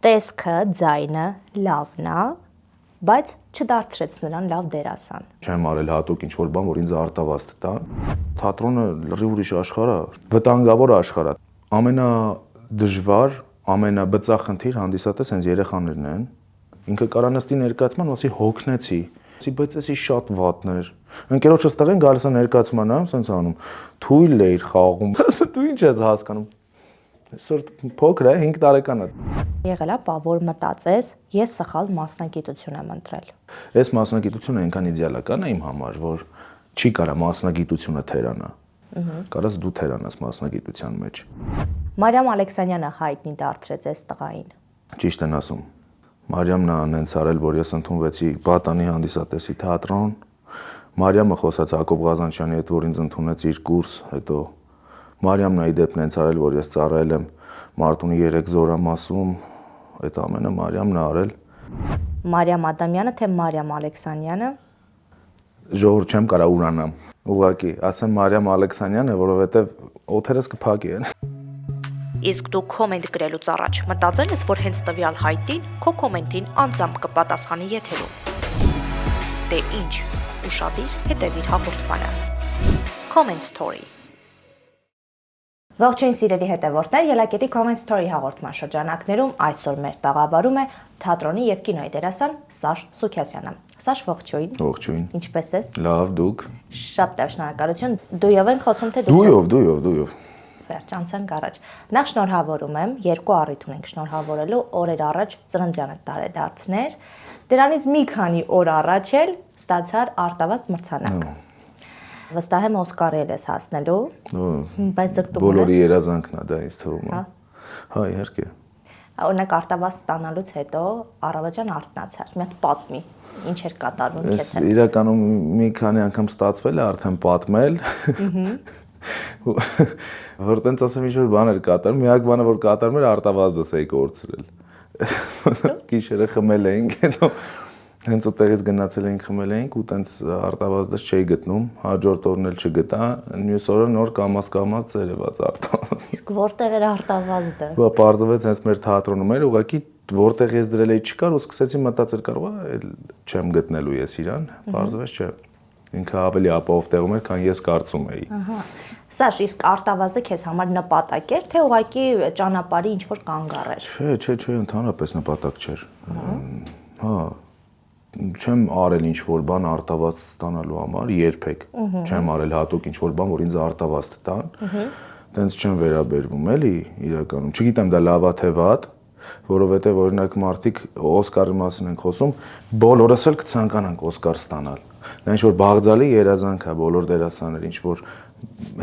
տեսքը, ձայնը լավն է, բայց չդարձրեց նրան լավ դերասան։ Չեմ արել հատուկ ինչ-որ բան, որ ինձ արտավազդ տան։ Թատրոնը լրիվ ուրիշ աշխարհ է, վտանգավոր աշխարհ է։ Ամենադժվար, ամենաբծախնդիր հանդիսատես հենց երեխաներն են։ Ինքը կարա նստի ներկայացման, ասի հոգնեցի, բայց էսի շատ վատներ։ Ընկերոջս տղեն գալիս է ներկայացման, ասենց անում, թույլ էիր խաղում։ Ասա դու ինչ ես հասկանում։ Այսօր փոքր է, 5 տարեկան է։ Եղել է, որ մտածես, ես սխալ մասնագիտություն եմ ընտրել։ Այս մասնագիտությունը այնքան իդեալական է իմ համար, որ չի կարա մասնագիտությունը թերանա։ Կարաս դու թերանաս մասնագիտության մեջ։ Մարիամ Ալեքսանյանը հայտնի դարձրեց այս տղային։ Ճիշտ են ասում։ Մարիամն է նենց արել, որ ես ընդունվեցի Պատանի հանդիսատեսի թատրոն։ Մարիամը խոսաց Հակոբ Ղազանչյանի հետ, որ ինձ ընդունեց իր կուրս, հետո Մարիամն է իդեպ նենց արել, որ ես ծառայել եմ Մարտունի 3 զորամասում, այդ ամենը Մարիամն է արել։ Մարիամ Ադամյանը թե Մարիամ Ալեքսանյանը։ Ժողովուրդ չեմ կարա ուրանամ։ Ուղղակի, ասեմ Մարիամ Ալեքսանյանը, որովհետև օթերս կփակեն։ Իսկ դու կոմենտ գրելուց առաջ մտածել ես, որ հենց տվյալ հայտին քո կոմենտին անձամբ կպատասխանի եթերում։ Դե ինչ, ուշադիր հետևիր հաղորդմանը։ Comment Story։ Ողջույն սիրելի հետևորդներ, Ելակետի Comment Story հաղորդման շրջանակներում այսօր մեր տաղավարում է թատրոնի եւ կինոյի դերասան Սաշ Սուքիասյանը։ Սաշ, ողջույն։ Ողջույն։ Ինչպե՞ս ես։ Լավ, դուք։ Շատ լավ, շնորհակալություն։ Դույով ենք խոսում թե Դույով։ Վերջ անցանք առաջ։ Նախ շնորհավորում եմ, երկու առիթ ունենք շնորհավորելու, օրեր առաջ ծննդյանը տարեդարձներ։ Դրանից մի քանի օր առաջ էլ ստացար արտավազդ մրցանակ։ Վստահ եմ Օսկարի ես հասնելու, բայց ձգտում ես։ Բոլորի երազանքն է դա ինձ թվում է։ Հա, իհարկե։ Օրինակ արտավազդ ստանալուց հետո առավոտյան արթնացար, մի հատ պատմի, ինչ էր կատարվում քեզ հետ։ Իրականում մի քանի անգամ ստացվել է արդեն պատմել։ Որ տենց ասեմ ինչ-որ բան էր կատարում, միակ բանը որ կատարում էր արտավազդս էի կորցրել։ Գիշերը խմել էինք, հետո հենց այդտեղից գնացել էինք խմել էինք ու տենց արտավազդս չէի գտնում, հաջորդ օրն էլ չգտա, մյուս օրը նոր կամաց ծերևաց արտավազդ։ Իսկ որտեղ էր արտավազդը։ Բա պարզվեց հենց մեր թատրոնում էր, ուղղակի որտեղ ես դրել էի չկար ու սկսեցի մտածել կարող է չեմ գտնելու ես իրան, պարզվեց չէ։ Ինքը ավելի ապահով տեղում էր, քան ես կարծում էի։ Ահա։ Սաշ, իսկ արտավազդը քեզ համար նպատակ էր, թե ուղղակի ճանապարհի ինչ-որ կանգ առեր։ Չէ, ընդհանրապես նպատակ չէր։ Հա, չեմ արել ինչ-որ բան արտավազդ ստանալու համար, երբեք։ Չեմ արել հատուկ ինչ-որ բան, որ ինձ արտավազդ տան։ Տենց չեմ վերաբերվում, էլի, իրականում։ Չգիտեմ դա լավ է թե վատ, որովհետև օրինակ մարդիկ Օսկարի մասին են խոսում, բոլորս էլ կցանկանանք Օսկար ստանալ։ Դա ինչ-որ բաղձալի երազանք է, բոլոր դերասաններ ինչ-որ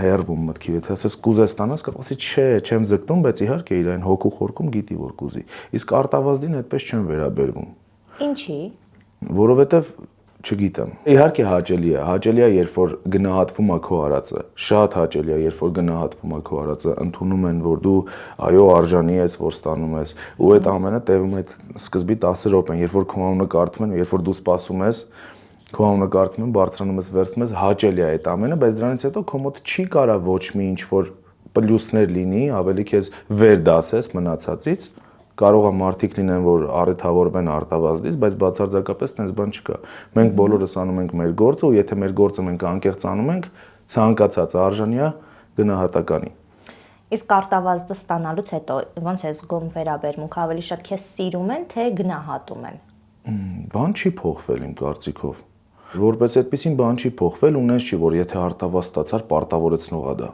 հերվում մտքի, եթե ասես կուզես ստանաս, կասի չէ, չեմ ձգտում, բայց իհարկե իր այն հոգու խորքում գիտի որ կուզի։ Իսկ արտավազդին այդպես չեմ վերաբերվում։ Ինչի։ Որովհետև չգիտեմ։ Իհարկե հաճելի է, երբ որ գնահատվում է քո արածը։ Շատ հաճելի է, երբ որ գնահատվում է քո արածը, ընդունում են, որ դու այո արժանի ես, որ ստանում ես։ Ու այդ ամենը տևում է սկզբի 10 րոպեն, երբ որ քո անունը կարդում են, երբ որ դու սպասում ես, քո անունը կարդում են, բարձրանում ես, վերցնում ես, հաճելի է այդ ամենը, բայց դրանից հետո քո մոտ չի կարա ոչ մի ինչ-որ պլյուսներ լինի, ավելի քեզ վեր դասես մնացածից։ Կարող է մարդիկ լինեն, որ առիթավորվեն արտավազդից, բայց բացարձակապես տենց բան չկա։ Մենք բոլորս անում ենք մեր գործը, ու եթե մեր գործը մենք անկեղծ անում ենք, ցանկացած արժանի է գնահատականի։ Իսկ արտավազդը ստանալուց հետո ոնց է զգում վերաբերմունքը, ավելի շատ քեզ սիրում են, թե գնահատում են։ Բան չի փոխվել իմ կարծիքով։ Որպես այդպեսին բան չի փոխվել, ունես չի, որ եթե արտավազդ ստացար, պարտավորեցնող է դա։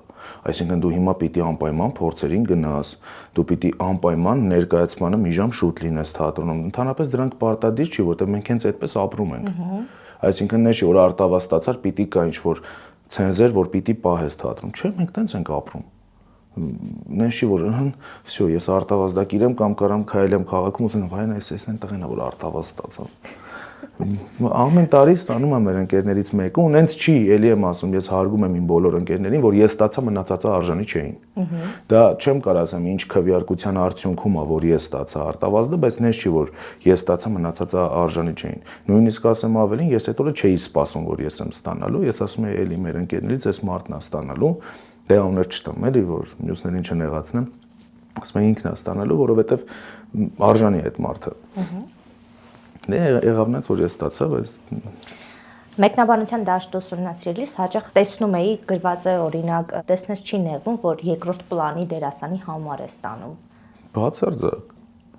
Այսինքն դու հիմա պիտի անպայման փորձերին գնաս, դու պիտի անպայման ներկայացմանը մի ժամ շուտ լինես թատրոնում։ Ընդհանրապես դրանք պարտադիր չի, որտեղ մենք հենց այդպես ապրում ենք։ Այսինքն նշի, որ արտավազդ ստացար, պիտի կա ինչ-որ ցենզեր, որ պիտի պահես թատրոնում։ Չէ, մենք տենց ենք ապրում։ Նշի, որ всё, ես արտավազդակիր եմ կամ կարամ քայլեմ քաղաքում ու ասեմ, վայ, այս են տղեն, որ արտավազդ ստացավ։ Ամեն տարի ստանում եմ մեր ընկերներից մեկը, ու նենց չի, էլի եմ ասում, ես հարգում եմ իմ բոլոր ընկերներին, որ ես ստացա մնացածը արժանի չէին։ Դա չեմ կարող ասեմ ինչ քվեարկության արդյունքում է, որ ես ստացա արտավազդը, բայց նենց չի, որ ես ստացա մնացածը արժանի չէին։ Նույնիսկ ասեմ ավելին, ես այդ օրը չէի սպասում, որ ես եմ ստանալու, ես ասում եի, էլի մեր ընկերներից այս մարդն է ստանալու, դե անունը չտամ, էլի, որ մյուսներին չնեղացնեմ։ Ասում եմ ինքն է ստանալու, որովհետև արժանի է այդ մարդը։ Դե եղավ նենց, որ ես ստացա, բայց Մեկնաբանության դաշտը ուսումնասիրելիս հաճախ տեսնում էի գրված է օրինակ, տեսնես չի նեղվում, որ երկրորդ պլանի դերասանի համար է ստանում։ բացարձակ։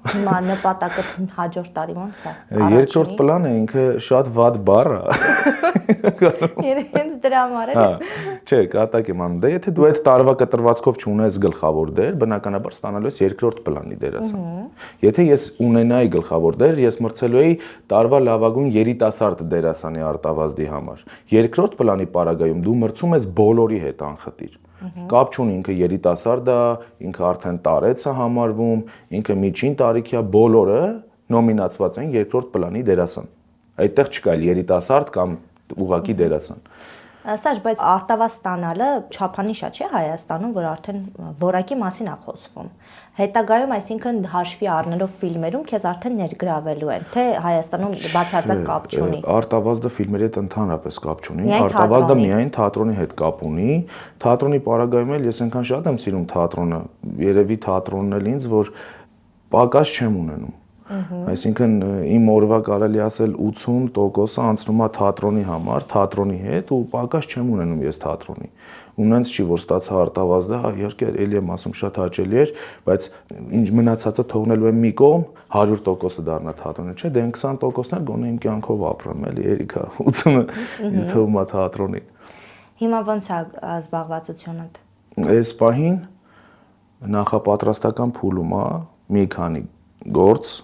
Հիմա նպատակը հաջորդ տարի ոնց է։ Երկրորդ պլանը ինքը շատ վատ բառ է։ Հենց դրա համար է։ Չէ, կատակ եմ անում։ Դե եթե դու այդ տարվա կտրվածքով չունես գլխավոր դեր, բնականաբար ստանալու ես երկրորդ պլանի դերասան։ Եթե ես ունենայի գլխավոր դեր, ես մրցելու էի տարվա լավագույն երիտասարդ դերասանի արտավազդի համար։ Երկրորդ պլանի պարագայում դու մրցում ես բոլորի հետ անխտիր։ Կապ չունի ինքը երիտասարդ է, ինքը արդեն տարեց է համարվում, ինքը միջին տարիքի է, բոլորը նոմինացված են երկրորդ պլանի դերասան։ Այդտեղ չկա երիտասարդ կամ ուղղակի դերասան։ Սաշ, բայց արտավազդ ստանալը չափանիշ է, չէ՞ Հայաստանում, որ արդեն որակի մասին է խոսվում։ Հետագայում, այսինքն հաշվի առնելով ֆիլմերում քեզ արդեն ներգրավելու են, թե Հայաստանում բացարձակ կապ չունի։ Արտավազդը ֆիլմերի հետ ընդհանրապես կապ չունի։ Արտավազդը միայն թատրոնի հետ կապ ունի։ Թատրոնի պարագայում էլ ես այնքան շատ եմ սիրում թատրոնը։ Երևի թատրոնն էլ ինձ, որ պակաս չեմ ունենում։ Այսինքն իմ օրվա կարելի ասել 80%-ը անցնում է թատրոնի համար, թատրոնի հետ ու պակաս չեմ ունենում ես թատրոնի։ Ունենց չի որ ստացա արտավազդը, իհարկե էլի եմ ասում շատ հաճելի էր, բայց ինչ մնացածը թողնելու եմ մի կողմ, 100%-ը դառնա թատրոնի, չէ, դե 20%-ն էլ գոնե իմ կյանքով ապրեմ, էլի երիքա 80-ը ինձ թվում է թատրոնի։ Հիմա ո՞նց է զբաղվածությունդ։ Այս պահին նախապատրաստական փուլում է մի քանի գործ,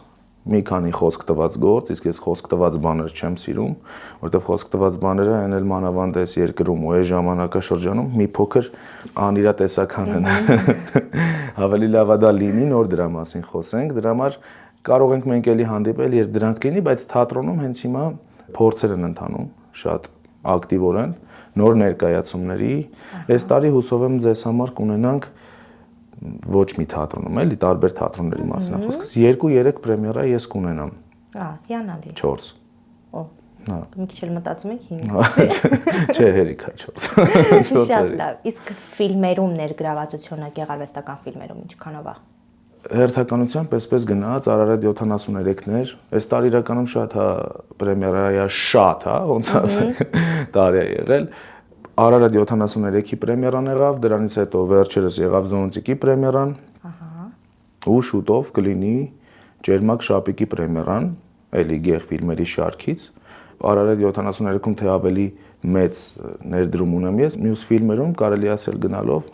մի քանի խոսք տված գործ, իսկ ես խոսք տված բաներ չեմ սիրում, որովհետև խոսք տված բաները այն էլ մանավանդ այս երկրում ու այս ժամանակաշրջանում մի փոքր անիրատեսական են։ Ավելի լավ է դա լինի, նոր դրա մասին խոսենք, դրա համար կարող ենք մենք էլի հանդիպել, երբ դրանք լինի, բայց թատրոնում հենց հիմա փորձեր են ընթանում, շատ ակտիվորեն, նոր ներկայացումների։ Այս տարի հուսով եմ ձեզ համար կունենանք ոչ մի թատրոնում, էլի տարբեր թատրոնների մասին է խոսքս 2-3 պրեմիերա ես կունենամ։ Հիանալի։ 4։ Օ։ Մի քիչ էլ մտածում եք 5։ Չէ, հերիքա 4։ Շատ լավ։ Իսկ ֆիլմերում ներգրավվածությունը գեղարվեստական ֆիլմերում ինչքանով է։ Հերթականությամբ այսպես գնաց Արարատ 73-ներ, այս տարի իրականում շատ հա պրեմիերա շատ հա, ոնց ասեմ, տարի է եղել։ Արարատ 73-ի պրեմիերան եղավ, դրանից հետո վերջերս եղավ Զոնտիկի պրեմիերան։ Ու շուտով կլինի Ճերմակ Շապիկի պրեմիերան, էլի գեղ ֆիլմերի շարքից։ Արարատ 73-ում թե ավելի մեծ ներդրում ունեմ ես, մյուս ֆիլմերում կարելի ասել գնալով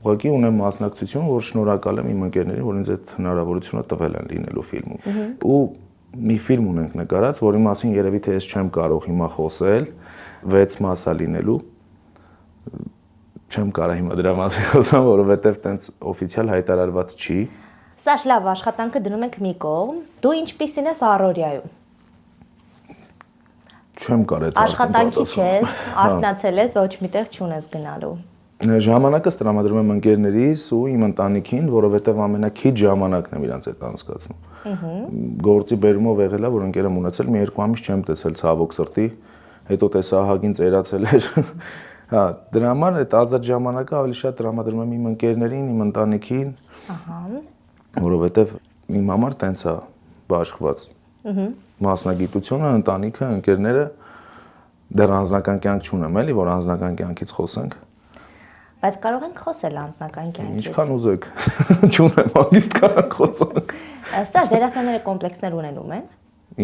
ուղղակի ունեմ մասնակցություն, որ շնորհակալ եմ իմ ընկերներին, որ ինձ այդ հնարավորությունը տվել են լինելու ֆիլմում։ Ու մի ֆիլմ ունենք նկարած, որի մասին երևի թե ես չեմ կարող հիմա խոսել, 6 մասա լինելու չեմ կարող հիմա դրա մասին խոսամ, որովհետև տենց օֆիցիալ հայտարարված չի։ Սաշ, լավ, աշխատանքը դնում ենք մի կողմ։ Դու ինչպիսին ես առօրյայում։ Չեմ կարող այդ աշխատանքի չես, արթնացել ես, ոչ միտեղ չունես գնալու։ Ժամանակս տրամադրում եմ ընկերներիս ու իմ ընտանիքին, որովհետև ամենակիչ ժամանակն եմ իրանց հետ անցկացնում։ Գործի բերումով եղել է, որ ընկերեմ ունեցել, մի 2 ամիս չեմ տեսել ցավոք սրտի, հետո տեսա ահագին ծերացել էր։ Հա, դրա համար այդ ազատ ժամանակը ավելի շատ տրամադրում եմ իմ ընկերներին, իմ ընտանիքին։ Որովհետև իմ համար տենց է բաշխված։ Մասնագիտությունը, ընտանիքը, ընկերները դեռ անձնական կյանք չունեմ, էլի, որ անձնական կյանքից խոսենք։ Բայց կարող ենք խոսել անձնական կյանքից։ Ինչքան ուզեք։ Չունեմ, հանգիստ կարող խոսանք։ Սա դերասանները կոմպլեքսներ ունենում են։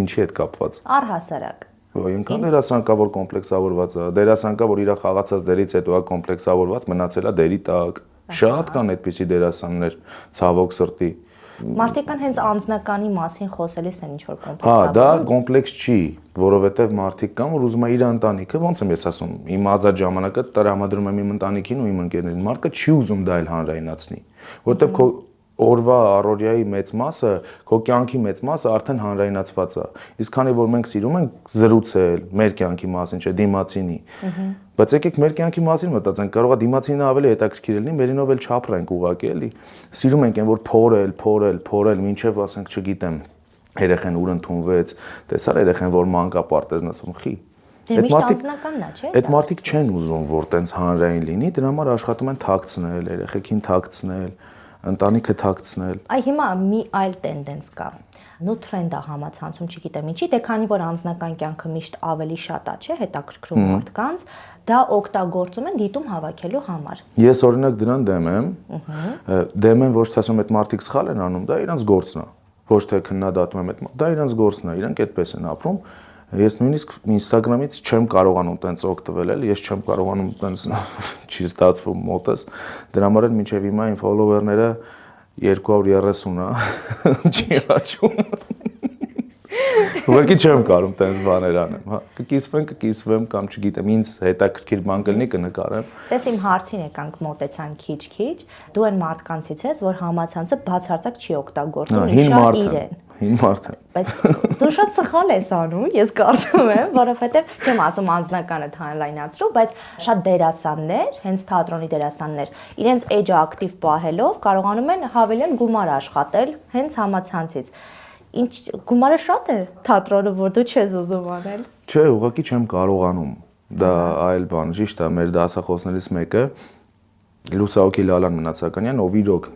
Ինչի հետ կապված։ Առհասարակ։ Այնքան դերասան կա, որ կոմպլեքսավորված է։ Դերասան կա, որ իր խաղացած դերից հետո է կոմպլեքսավորված, մնացել է դերի տակ։ Շատ կան այդպիսի դերասաններ, ցավոք սրտի։ Մարդիկ կան հենց անձնականի մասին խոսելիս են ինչ որ կոմպլեքս։ Հա, դա կոմպլեքս չի, որովհետև մարդիկ կան, որ ուզում է իր ընտանիքը, ոնց եմ ես ասում, իմ ազատ ժամանակը տրամադրում եմ իմ ընտանիքին ու իմ ընկերներին։ Մարդը չի ուզում դա էլ հանրայնացնի, որովհետև քո օրվա առօրյայի մեծ մասը, քո կյանքի մեծ մասը արդեն հանրայնացված է։ Իսկ քանի որ մենք սիրում ենք զրուցել մեր կյանքի մասին, չէ, դիմացինի։ Բայց եկեք մեր կյանքի մասին մտածենք, կարող է դիմացինը ավելի հետաքրքիր լինի, մերինով էլ չապրենք ուղղակի, էլի։ Սիրում ենք այն որ փորել, մինչև ասենք, չգիտեմ, երեխան ուր ընդունվեց, տեսար երեխան որ մանկապարտեզն ասում, խի։ Այդ անձնականն է, չէ՞։ Այդ մարդիկ չեն ուզում, որ տենց հանրային լինի, դրա համար աշխատում են թաքցնել, երեխեքին թաքցնել, ընտանիքը թաքցնել։ Այ հիմա մի այլ տենդենս կա։ Նու տրենդա համացանցում, չգիտեմ ինչի, դե քանի որ անձնական կյանքը միշտ ավելի շատ է, չէ, հետաքրքրում մարդկանց, դա օգտագործում են դիտում հավաքելու համար։ Ես օրինակ դրան դեմ եմ։ Դեմ եմ ոչ թե ասում այդ մարդիկ սխալ են անում, դա իրանց գործն է։ Ոչ թե քննադատում եմ այդ, դա իրանց գործն է, իրանք այդպես են ապրում։ Ես նույնիսկ Instagram-ից չեմ կարողանում տենց օգտվել, էլ ես չեմ կարողանում տենց չի ստացվում մոտս։ Դրա համար էլ մինչև հիմա իմ follower-ները 230 է, չի աճում։ Ուղղակի չեմ կարում տենց բաներ անեմ, հա։ Կկիսվեմ կամ չգիտեմ, ինձ հետաքրքիր բան կլինի կնկարեմ։ Տես իմ հարցին եկանք մոտեցան քիչ, դու այն մարդկանցից ես, որ համացանցը բացարձակ չի օգտագործում իշա իրեն։ Հին մարդ եմ։ Բայց դու շատ սխալ ես անում, ես կարծում եմ, որովհետև չեմ ասում անձնականը թանլայնացրու, բայց շատ դերասաններ, հենց թատրոնի դերասաններ, իրենց էջը ակտիվ պահելով կարողանում են հավելյալ գումար աշխատել հենց համացանցից։ Ինչ գումարը շատ է թատրոնը, որ դու չես ուզում անել։ Չէ, ուղղակի չեմ կարողանում։ Դա այլ բան, ճիշտ է, մեր դասախոսներից մեկը Լուսաոկի Լալան Մնացականյան, ով իրոք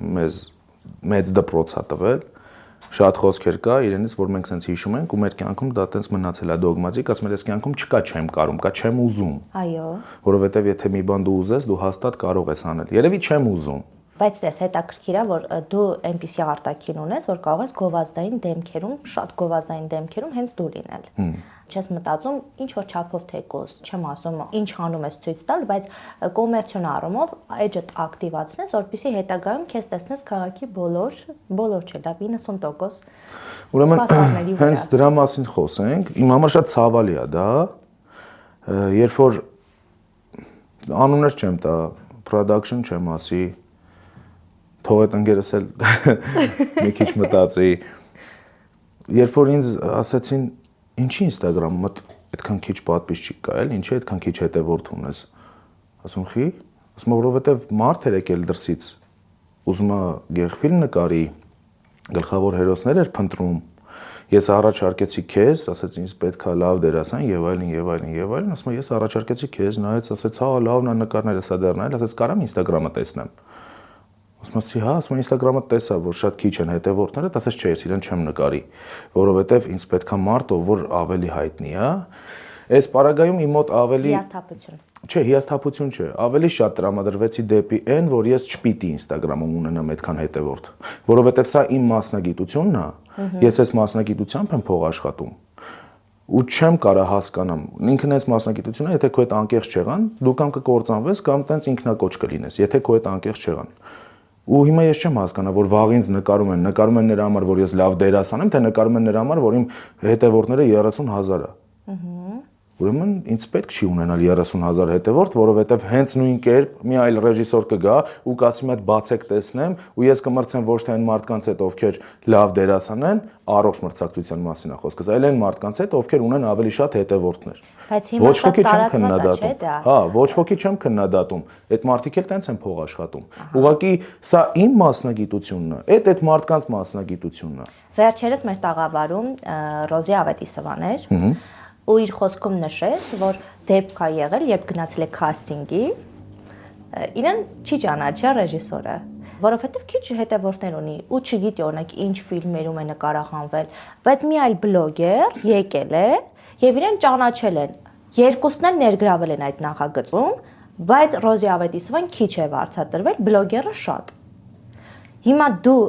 մեծ դպրոց է տվել, շատ խոսքեր կա իրենից, որ մենք sense հիշում ենք ու մեր կյանքում դա տենց մնացել է դոգմատիկ, ասում եմ, ես կյանքում չկա չեմ կարում, կա չեմ ուզում։ Այո։ Որովհետև եթե մի բան դու ուզես, դու հաստատ կարող ես անել։ Երևի չեմ ուզում։ Բայց դες հետաքրքիր է, որ դու այնպիսի արտաքին ունես, որ կարող ես գովազդային դեմքերում, շատ գովազդային դեմքերում հենց դու լինել։ Չես մտածում ինչ որ չափով թեկոս, չեմ ասում ինչ անում ես ցույց տալ, բայց կոմերցիոն առումով էջդ ակտիվացնես, որպեսզի հետագայում քեզ տեսնես քաղաքի բոլոր չէ, դա 90%։ Ուրեմն հենց դրա մասին խոսենք, իմ համար շատ ցավալի է դա, երբ որ անուններ չեմ տա, production չեմ ասի, թող այդ ընկերս էլ մի քիչ մտածի, երբ որ ինձ ասացին ինչի Instagram-ում այդքան քիչ պատվիսչիկ կա, էլ ինչի այդքան քիչ հետևորդ ունես։ Ասում խի, ասում որովհետև մարդ էր եկել դրսից, ուզում է գեղֆիլմ նկարի, գլխավոր հերոսներ էր փնտրում։ Ես առաջարկեցի քեզ, ասաց ինձ պետքա լավ դերասան եւ այլն, ասում ես առաջարկեցի քեզ, նայեց, ասաց հա լավն է նկարները, սա դեռն, ասաց կարամ Instagram-ը տեսնեմ։ Ասում հա, ասում Instagram-ը տեսա, որ շատ քիչ են հետևորդները, ասես չէ, ես իրեն չեմ նկարի, որովհետև ինձ պետքա մարդ, ով որ ավելի հայտնի է։ Այս պարագայում իմ մոտ ավելի հիասթափություն։ Չէ, հիասթափություն չէ, ավելի շատ տրամադրվեցի դեպի այն, որ ես չպիտի Instagram-ում ունենամ այդքան հետևորդ, որովհետև սա իմ մասնագիտությունն է, ես այս մասնագիտությամբ եմ փող աշխատում։ Ու չեմ կարա հասկանամ, ինքն այս մասնագիտությունը, եթե քո հետ անկեղծ չեղան, դու կամ կկործանվես, կամ տենց ինքնակոչ կլինես, եթե քո հետ անկեղծ չեղան։ Ու հիմա ես չեմ հասկանա, որ վաղ ինձ նկարում են նրա համար, որ ես լավ դերասան եմ, թե նկարում են նրա համար, որ իմ հետևորդները 30,000 է։ Ուրեմն ինձ պետք չի ունենալ 30,000 հետևորդ, որովհետև հենց նույն կերպ մի այլ ռեժիսոր կգա ու կասի մի հատ բացեք տեսնեմ, ու ես կմրցեմ ոչ թե այն մարդկանց հետ, ովքեր լավ դերասան են, առողջ մրցակցության մասին է խոսքս, այլ այն մարդկանց հետ, ովքեր ունեն ավելի շատ հետևորդներ։ Բայց հիմա շատ տարածված է, չէ՞ դա։ Հա, ոչ ոքի չեմ քննադատում։ Այդ մարդիկ էլ տենց են փող աշխատում։ Ուղղակի սա իմ մասնագիտությունն է, այդ մարդկանց մասնագիտությունն է։ Վերջերս մեր տաղավարում Ռոզի Ավետիսովան էր, ու իր խոսքում նշեց, որ դեպք է եղել, երբ գնացել է քասթինգի, իրեն չի ճանաչել ռեժիսորը, որովհետև քիչ հետևորդներ ունի ու չգիտի օրինակ ինչ ֆիլմերում է նկարահանվել, բայց մի այլ բլոգեր եկել է եւ իրեն ճանաչել են։ Երկուսն էլ ներգրավել են այդ նախագծում, բայց Ռոզի Ավետիսովան քիչ է վարձատրվել, բլոգերը շատ։ Հիմա դու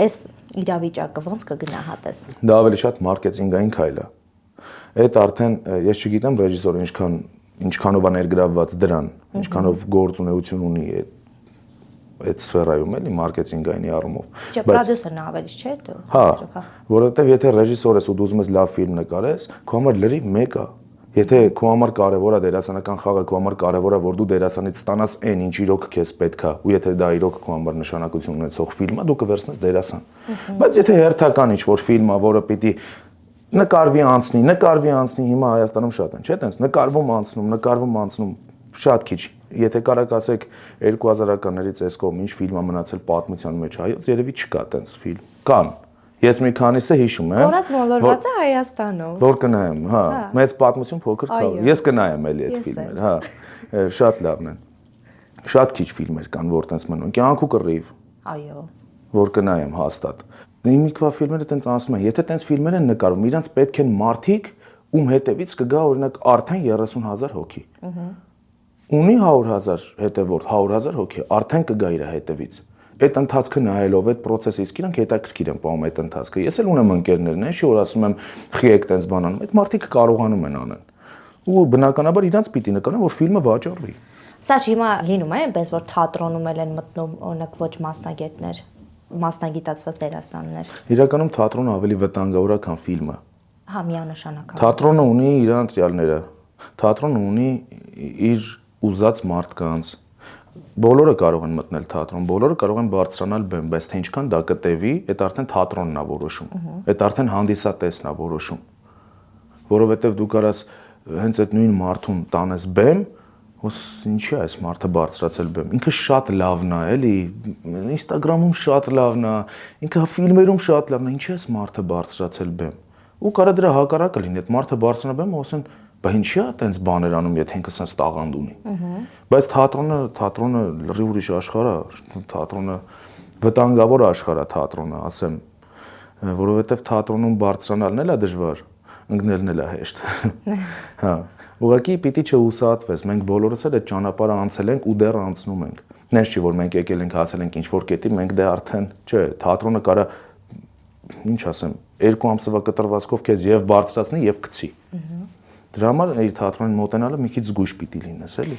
այս իրավիճակը ո՞նց կգնահատես։ Դա ավելի շատ մարքեթինգային քայլ է։ Այդ արդեն ես չգիտեմ ռեժիսորը ինչքանով է ներգրավված դրան, ինչքանով գործունեություն ունի այդ սֆերայում էլի մարքեթինգային առումով։ Չէ, պրոդյուսերն ավելի չէ դու։ Հա, որովհետև եթե ռեժիսոր ես ու դու ուզում ես լավ ֆիլմ նկարես, քո համար լրիվ մեկ է։ Եթե քո համար կարևոր է դերասանական խաղը, քո համար կարևոր է, որ դու դերասանից ստանաս այն, ինչ իրոք քեզ պետք է, ու եթե դա իրոք քո համար նշանակություն ունեցող ֆիլմ է, դու կվերցնես դերասան։ Բայց եթե հերթական ինչ-որ ֆիլմ է, որը պիտի նկարվի անցնի, հիմա Հայաստանում շատ են, չէ՞, տենց նկարվում անցնում, շատ քիչ։ Եթե կարաք ասեք 2000-ականներից այս կողմ ինչ ֆիլմ է մնացել պատմության մեջ հայոց, երևի չկա տենց ֆիլմ։ Կան։ Ես մի քանիսը հիշում եմ։ Կորած մոլորված է Հայաստանում։ Որ կնայեմ, հա, մեծ պատմություն փոքր քաղաք։ Ես կնայեմ էլի այդ ֆիլմերը, հա։ Շատ լավն են։ Շատ քիչ ֆիլմեր կան, որ տենց մնում են։ Կյանք ու կռիվ։ Այո։ որ կնայեմ հաստատ։ Հիմիկվա ֆիլմերը տենց ասում են, եթե տենց ֆիլմեր են նկարում, իրանց պետք են մարդիկ, ում հետևից կգա օրինակ արդեն 30,000 հոգի։ Ունի 100,000 հետևորդ, 100,000 հոգի, արդեն կգա իր հետևից։ Այդ ընթացքը նայելով, այդ process-ը իսկ իրանք հետաքրքիր են պահում այդ ընթացքը։ Ես էլ ունեմ ընկերներ, չի որ ասում եմ, խի եք տենց բան անում, այդ մարդիկ կարողանում են անեն։ Ու բնականաբար իրանց պիտի նկարեն, որ ֆիլմը վաճառվի։ Սա հիմա լինում է այնպես, որ թատրոնում են մտնում օրինակ ոչ մասնագետներ, մասնագիտացված դերասաններ։ Իրականում թատրոնը ավելի վտանգավոր է, քան ֆիլմը։ Հա, միանշանակ։ Թատրոնը ունի իր ընտրյալները։ Թատրոնը ունի իր ուզած մարդկանց։ Բոլորը կարող են մտնել թատրոն, բոլորը կարող են բարձրանալ բեմ, բայց թե ինչքան դա կտևի, այդ արդեն թատրոնն է որոշում։ Այդ արդեն հանդիսատեսն է որոշում։ Որովհետև դու կարաս հենց այդ նույն մարդուն տանես բեմ, ինչի է այս մարդը բարձրացել բեմ։ Ինքը շատ լավն է, էլի, Instagram-ում շատ լավն է, ինքը ֆիլմերում շատ լավն է, ինչի է այս մարդը բարձրացել բեմ։ Ու կարա դրա հակառակը լինի, այդ մարդը բարձրանա բեմ, ասեն, բա ինչի է այտենց բաներ անում, եթե ինքը sense տաղանդ ունի։ Բայց թատրոնը լրիվ ուրիշ աշխարհ է, թատրոնը վտանգավոր աշխարհ է թատրոնը, ասեմ, որովհետև թատրոնում բարձրանալն էլ է դժվար, ընկնելն էլ է հեշտ։ Հա, ուղղակի պիտի չհուսահատվես, մենք բոլորս էլ այդ ճանապարհը անցել ենք ու դեռ անցնում ենք։ Նենց չի որ մենք եկել ենք հասել ենք ինչ-որ կետի, մենք դե արդեն, չէ, թատրոնը կարա ինչ ասեմ, 2 ամսվա կտրվածքով քեզ եւ բարձրացնի եւ գցի։ Դրա համար այդ թատրոնին մոտենալը մի քիչ զգույշ պիտի լինես, էլի։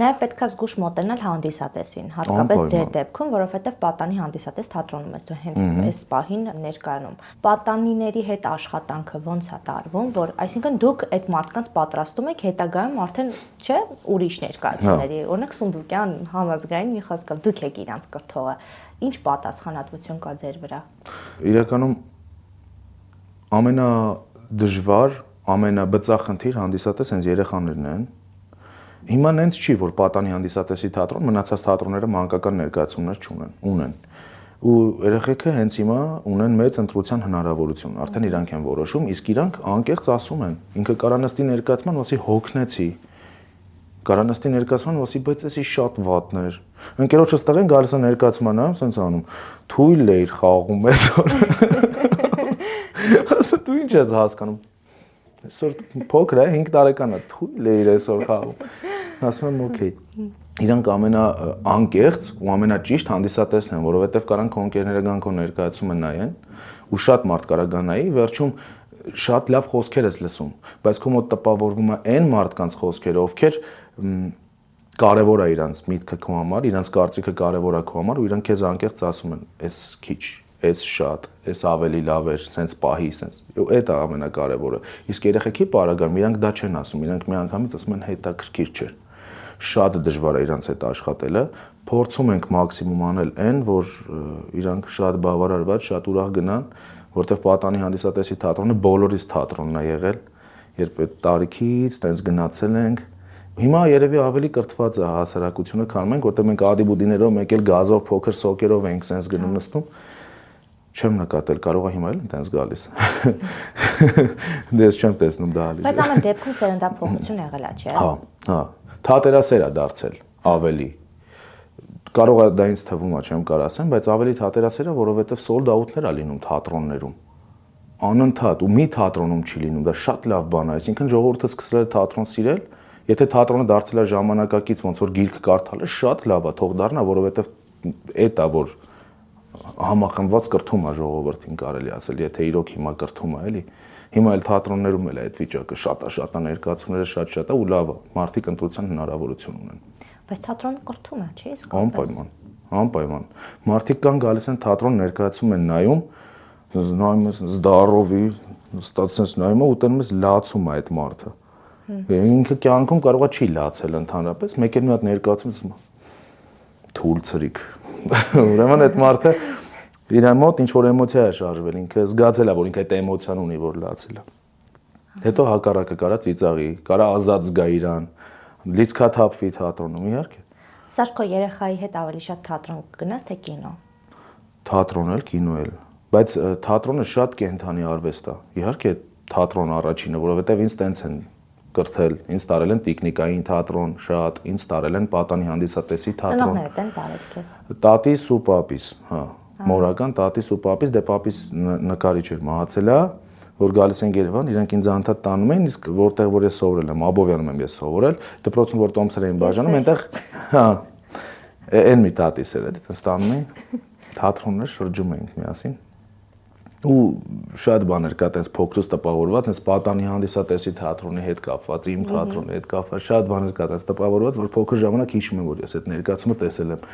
Նաև պետքա զգույշ մոտենալ հանդիսատեսին, հատկապես ձեր դեպքում, որովհետև պատանի հանդիսատես թատրոնում ես դու հենց այս պահին ներկայանում։ Պատանիների հետ աշխատանքը ո՞նց է տարվում, որ այսինքն դուք այդ մարդկանց պատրաստում եք հետագայում արդեն, չէ, ուրիշ ներկայացումների, օրինակ Սունդուկյան համազգային մի խոսքով դուք եք իրանց կրթողը։ Ինչ պատասխանատվություն կա ձեր վրա։ Իրականում ամենադժվար, ամենաբծախնդիր հանդիսատես հենց երեխաներն են։ Հիմա նենց չի, որ պատանի հանդիսատեսի թատրոն մնացած թատրոնները մանկական ներկայացումներ չունեն, ունեն։ Ու երեխեքը հենց հիմա ունեն մեծ ընտրության հնարավորություն, արդեն իրանք են որոշում, իսկ իրանք անկեղծ ասում են։ Ինքը կարանստի ներկայացման ասի հոգնեցի։ Կարանստի ներկայացման ասի, բայց էսի շատ վատներ։ Ընկերոջս տղեն գալիս է ներկայացման, ասենց անում, թույլ էիր խաղում այսօր։ Ասա դու ինչ ես հասկանում։ Այսօր փոքր է, 5 տարեկան է, թույլ էիր այսօր խաղում։ Ասում եմ, օքեյ։ Իրանք ամենաանկեղծ ու ամենաճիշտ հանդիսատեսն են, որովհետև կարան քո ընկերները գան քո ներկայացումը նայեն, ու շատ մարդ կարա գա նայի, վերջում շատ լավ խոսքեր ես լսում, բայց քո մոտ տպավորվում է այն մարդկանց խոսքերը, ովքեր կարևոր է իրանց միտքը քո համար, իրանց կարծիքը կարևոր է քո համար, ու իրանք քեզ անկեղծ ասում են, «Էս քիչ, էս շատ, էս ավելի լավ էր, սենց պահի, սենց»։ Ու այդ է ամենակարևորը։ Իսկ երեխեքի պարագայում իրանք դա չեն ասում, իրանք միանգամից ասում են հետաքրքիր չէ։ Շատ դժվար է իրանց հետ աշխատելը, փորձում ենք մաքսիմում անել այն, որ իրանք շատ բավարարված, շատ ուրախ գնան, որտեղ պատանի հանդիսատեսի թատրոնը բոլորից թատրոնն է եղել, երբ այդ տարիքից տենց գնացել ենք։ Հիմա երևի ավելի կրթված է հասարակությունը, քան մենք, որտեղ մենք ադիբուդիներով, մեկ էլ գազով, փոքր սոկերով ենք սենց գնում նստում։ Չեմ նկատել, կարող է հիմա էլ տենց գալիս։ Դες չեմ տեսնում դա ալի։ Բայց ամեն դեպքում սերնդափոխություն եղել է, չէ՞։ Հա, հա։ Թատերասեր է դարձել ավելի։ Կարող է դա ինձ թվում է, չեմ կարող ասեմ, բայց ավելի թատերասեր է, որովհետև sold out-ներ է լինում թատրոններում։ Անընդհատ ու մի թատրոնում չի լինում, դա շատ լավ բան է, այսինքն ժողովուրդը սկսել է թատրոն սիրել, եթե թատրոնը դարձել է ժամանակակից ոնց որ գիրք կարդալը, շատ լավ է, թող դառնա, որովհետև այդ է որ համախմբված կրթում է ժողովրդին կարելի ասել, եթե իրոք հիմա կրթում է, էլի։ Հիմա էլ թատրոններում էլ է այդ վիճակը, շատ է ներկայացումները շատ է ու լավ է, մարդիկ ընտրության հնարավորություն ունեն։ Բայց թատրոնը կրթում է, չէ՞, իսկ անպայման։ Մարդիկ կան գալիս են թատրոն ներկայացում են նայում ես զդարովի, ստացած նայում ու ուտենում ես լացում է այդ մարդը։ Ինքը կյանքում կարող է չի լացել ընդհանրապես, մեկ էլ մի հատ ներկայացում ես թույլ ցրիկ։ Ուրեմն այդ մարդը իր մոտ ինչ որ էմոցիա է շարժվել, ինքը զգացել է, որ ինքը այդ էմոցիան ունի, որ լացել է։ Հետո հակառակը կարա ծիծաղի, կարա ազատ զգա իրան, լիցքաթափվի թատրոնում, իհարկե։ Սարք քո երեխայի հետ ավելի շատ թատրոն կգնաս թե կինո։ Թատրոն էլ, կինո էլ, բայց թատրոնը շատ կենդանի արվեստ է։ Իհարկե թատրոն առաջինը, որովհետև ինձ տենց են կրթել, ինձ տարել են տիկնիկային թատրոն, շատ, ինձ տարել են պատանի հանդիսատեսի թատրոն։ Ծնողներդ են տարել քեզ։ Տատիս ու պապիս, հա։ Մորական տատիս ու պապիս, դե պապիս նկարիչ էր, մահացել է, որ գալիս են Երևան, իրանք ինձ անդադ տանում են, իսկ որտեղ որ ես սովորել եմ, Աբովյանում եմ ես սովորել, դպրոցում որ տոմսեր էին բաժանում, այնտեղ, հա, այն մի տատիս էր, այդպես տանում էին, թատրոններ շրջում էինք միասին։ Ու շատ բաներ կա տես փոքրուց տպավորված, այս պատանի հանդիսատեսի թատրոնի հետ կապված, իմ թատրոնի հետ կապված, շատ բաներ կա տես տպավորված, որ փոքր ժամանակ հիշում եմ, որ ես այդ ներկայացումը տեսել եմ,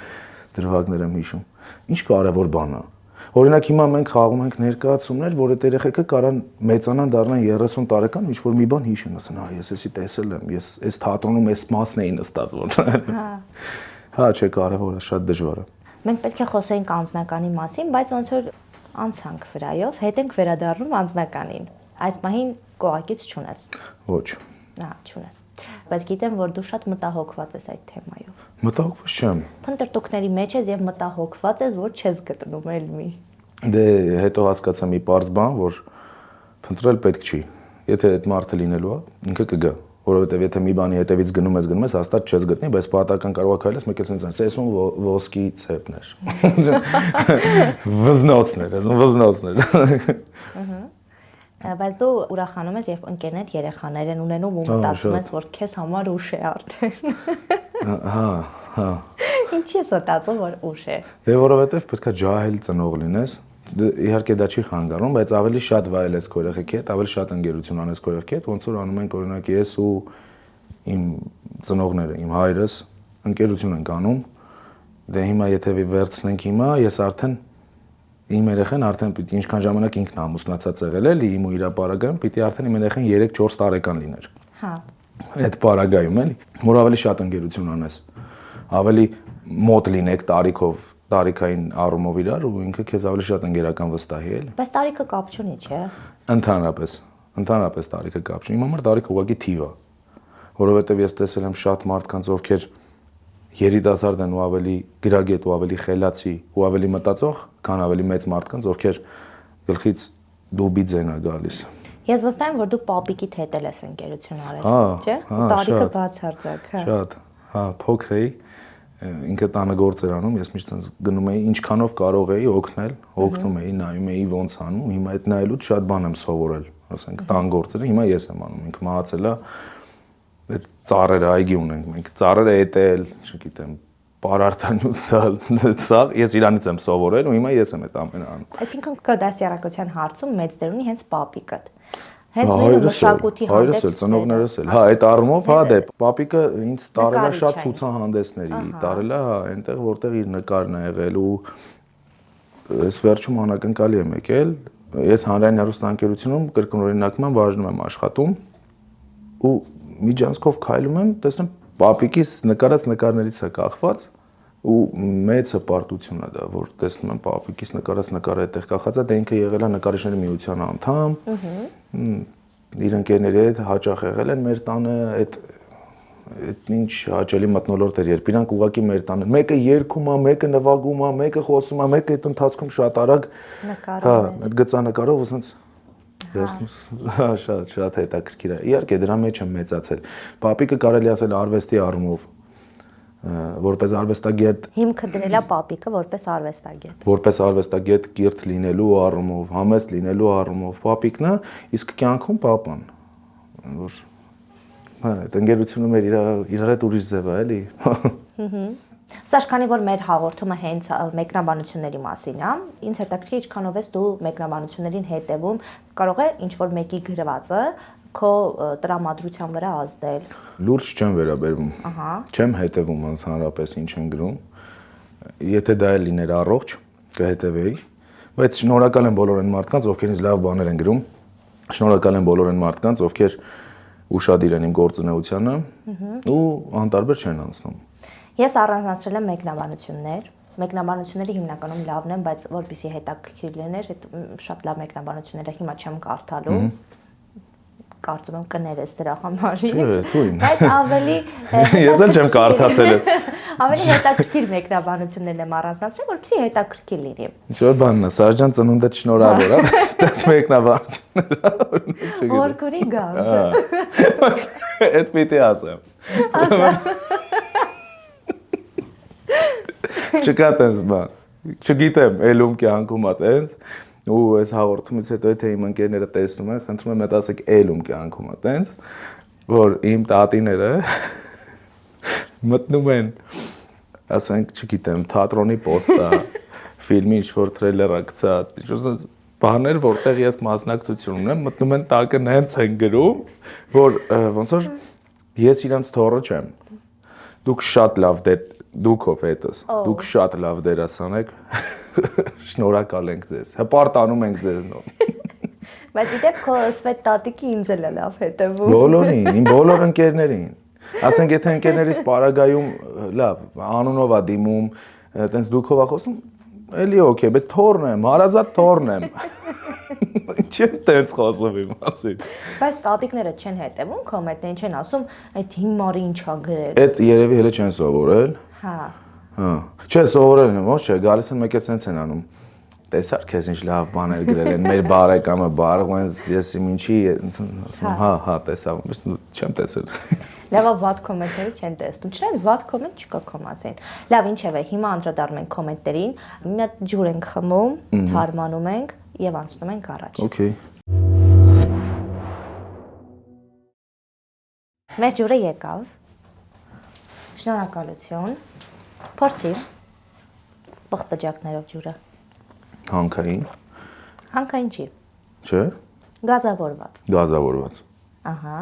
դրվագներ եմ հիշում։ Ինչ կարևոր բան է։ Օրինակ հիմա մենք խաղում ենք ներկայացումներ, որ այդ երեխեքը կարան մեծանան, դառնան 30 տարեկան, ինչ որ մի բան հիշեն, ասեն, հա, ես էսի տեսել եմ, ես այս թատրոնում այս մասն էի նստած, որ։ Հա, չէ, կարևոր է, շատ դժվար է։ Մենք պետք է խոսեինք անձնականի մասին, բայց ոնց որ անցանք վրայով, հետ ենք վերադառնում անձնականին։ Այս պահին կողակից չունես։ Ոչ։ Հա, չունես։ Բայց գիտեմ, որ դու շատ մտահոգված ես այդ թեմայով։ Մտահոգված չեմ։ Փնտրտուքների մեջ ես եւ մտահոգված ես, որ չես գտնում էլ մի։ Դե հետո հասկացա մի պարզ բան, որ փնտրել պետք չի։ Եթե այդ մարդը լինելու է, ինքը կգա, որովհետեւ եթե մի բանի հետևից գնում ես, հաստատ չես գտնի, բայց պատահական կարող է քայլես, մեկ էլ ցենց տեսում ոսկի ցեպներ։ Վզնոցներ։ Բայց դու ուրախանում ես, երբ ընկերներդ երեխաներ են ունենում ու մտածում ես, որ քեզ համար ուշ է արդեն։ Հա։ Ինչի՞ ես մտածում, որ ուշ է։ Դե որովհետեւ պետքա ջահել ծնող լինես։ Իհարկե դա չի խանգարում, բայց ավելի շատ վայելես քո երեխեքի հետ, ավելի շատ ընկերություն անես քո երեխեքի հետ, ոնց որ անում ենք օրինակ ես ու իմ ծնողները, իմ հայրս ընկերություն ենք անում։ Դե հիմա եթե վերցնենք հիմա, ես արդեն իմ երեխան արդեն պիտի ինչքան ժամանակ ինքն ամուսնացած եղել էլի, իմ ու իր պարագայում պիտի արդեն իմ երեխան 3-4 տարեկան լիներ։ Հա։ Այդ պարագայում էլի, որ ավելի շատ ընկերություն անես, ավելի մոտ լինեք տարիքային առումով իրար ու ինքը քեզ ավելի շատ ընկերական վստահի էլի։ Բայց տարիքը կապ չունի, չէ՞։ Ընդհանրապես տարիքը կապ չունի։ Իմ համար տարիքը ուղղակի թիվ է, որովհետև ես տեսել եմ շատ մարդկանց, ովքեր երիտասարդ են ու ավելի գրագետ ու ավելի խելացի ու ավելի մտածող, քան ավելի մեծ մարդկանց, ովքեր գլխից դուբի ձեն է գալիս։ Ես վստահ եմ, որ դու պապիկիդ հետ ես ընկերություն արել, չէ՞։ Տարիքը բացարձակ, հա։ Շատ, հա, փոքր էի, ինքը տանը գործ էր անում, ես միշտ գնում էի, ինչքանով կարող էի օգնել, օգնում էի, նայում էի ոնց անում, հիմա այդ նայելուց շատ բան եմ սովորել, ասենք, տան գործերը, հիմա ես եմ անում, ինքը մահացել է, այդ ծառերը այգի ունենք մենք, ծառերը էտել, չգիտեմ, պարարտանյութ տալ, սաղ, ես իրանից եմ սովորել ու հիմա ես եմ այդ ամենը անում։ Այսինքն կա դասյարակության հարցում մեծ դեր ունի հենց պապիկդ։ Հենց նույն մշակույթի հայրս էլ, ծնողներս էլ։ Հա, այդ առումով, հա, դե պապիկը ինձ տարել է շատ ցուցահանդեսների, տարել է, հա, այնտեղ որտեղ իր նկարն է եղել ու այս վերջում անակնկալի եմ եկել։ Ես հանրային հեռուստաընկերությունում կրկնօրինակման բաժնում եմ աշխատում ու միջանցքով քայլում եմ, տեսնում պապիկիս նկարած նկարներից է կախված ու մեծ հպարտություն է դա, որ տեսնում եմ պապիկիս նկարած նկարը այդտեղ կախած է, դե ինքը եղել է նկարիչների միության անդամ, իր ընկերների հետ հաճախ եղել են մեր տանը, այդ ինչ հաճելի մթնոլորտ էր, երբ իրանք ուղակի մեր տանը, մեկը երգում է, մեկը նվագում է, մեկը խոսում է, մեկը այդ ընթացքում շատ արագ, հա, այդ գծանկարով ասենց հա, շատ հետաքրքիր է։ Իհարկե դրա մեջ եմ մեծացել։ Պապիկը կարելի ասել արվեստի առումով, որպես արվեստագետ հիմքը դրել է պապիկը որպես արվեստագետ։ Որպես արվեստագետ կիրթ լինելու առումով, համեստ լինելու առումով պապիկն է, իսկ կյանքում պապան, որ հա, այդ ընկերությունը մեր իրար հետ ուրիշ ձև է, էլի։ Սա քանի որ մեր հաղորդումը հենց մեկնաբանությունների մասին է, ինձ հետաքրքիր ինչքանով ես դու մեկնաբանություններին հետևում, կարող է ինչ որ մեկի գրվածը քո տրամադրության վրա ազդել։ Լուրջ չեմ վերաբերվում։ Ահա։ Չեմ հետևում ընդհանրապես ինչ են գրում։ Եթե դա էլ լիներ առողջ, կհետևեի, բայց շնորհակալ եմ բոլոր այն մարդկանց, ովքեր ինձ լավ բաներ են գրում։ Շնորհակալ եմ բոլոր այն մարդկանց, ովքեր ուշադիր են իմ գործունեությանը ու անտարբեր չեն անցնում։ Ես առանձնացրել եմ մեկնաբանություններ։ Մեկնաբանությունները հիմնականում լավն են, բայց որպեսզի հետաքրքիր լիներ, այդ շատ լավ մեկնաբանությունները հիմա չեմ կարդալու։ Կարծում եմ կներես դրա համարի։ Չէ, թույն։ Բայց ավելի Ես էլ չեմ կարդացել։ Ավելի հետաքրքիր մեկնաբանություններն եմ առանձնացրել, որպեսզի հետաքրքիր լինի։ Ինչ-որ բանն է, Սարժան ծնունդդ շնորհավոր է, դες մեկնաբանությունները։ Օրգուրի գանձ։ Այդ պիտի ասեմ։ Չկա տես բան։ Չգիտեմ, ելում կյանքում է տենց ու այս հաղորդումից հետո եթե իմ ընկերները տեսնում են, խնդրում եմ մտածեք ելում կյանքում է տենց, որ իմ տատիները մտնում են, ասենք, չգիտեմ, թատրոնի պոստա, ֆիլմի ինչ-որ թրեյլերը գցած, ինչ-որ sense բաներ, որտեղ ես մասնակցություն ունեմ, մտնում են տակը նենց են գրում, որ ոնց որ ես իրանց թոռը չեմ։ Դուք շատ լավ դուք ով հետս, դուք շատ լավ դերասան եք, շնորհակալ ենք ձեզ, հպարտանում ենք ձեզնով։ Բայց իդեպ քո սվետ տատիկի ինձ էլ է լավ հետևում։ Բոլորին, իմ բոլոր ընկերներին։ Ասենք եթե ընկերներիս պարագայում լավ, անունով է դիմում, այտենց դուք ով խոսում, էլի օքեյ, բայց թորն եմ, հարազատ թորն եմ։ Ինչ եմ տենց խոսում իմ մասին։ Բայց տատիկները չեն հետևում կոմենտներին, չեն ասում, այդ հիմարը ինչ ա գրել։ Այդ երևի հենց չեն սովորել։ Հա։ Հա։ Չէ, սովորել են, ոչ չէ, գալիս են մեկ էլ սենց են անում։ Տեսար քեզ ինչ լավ բաներ գրել են, մեր բարեկամը բարღვենց, ես ինչի, ասում հա, տեսա, բայց չեմ տեսել։ Լավ, վատ կոմենտների չեն տեսնում։ Չնայած վատ կոմենտ չկա քո մասին։ Լավ, ինչևէ, հիմա անդրադառնում ենք կոմենտերին, մի հատ ջուր ենք խմում, թարմանում ենք եւ անցնում ենք առաջ։ Okay։ Մեր ջուրը եկավ։ Շնորհակալություն։ Փորձի։ Պղպջակներով ջուրը։ Հանքային։ Հանքային չի։ Չէ։ Գազավորված։ Գազավորված։ Ահա։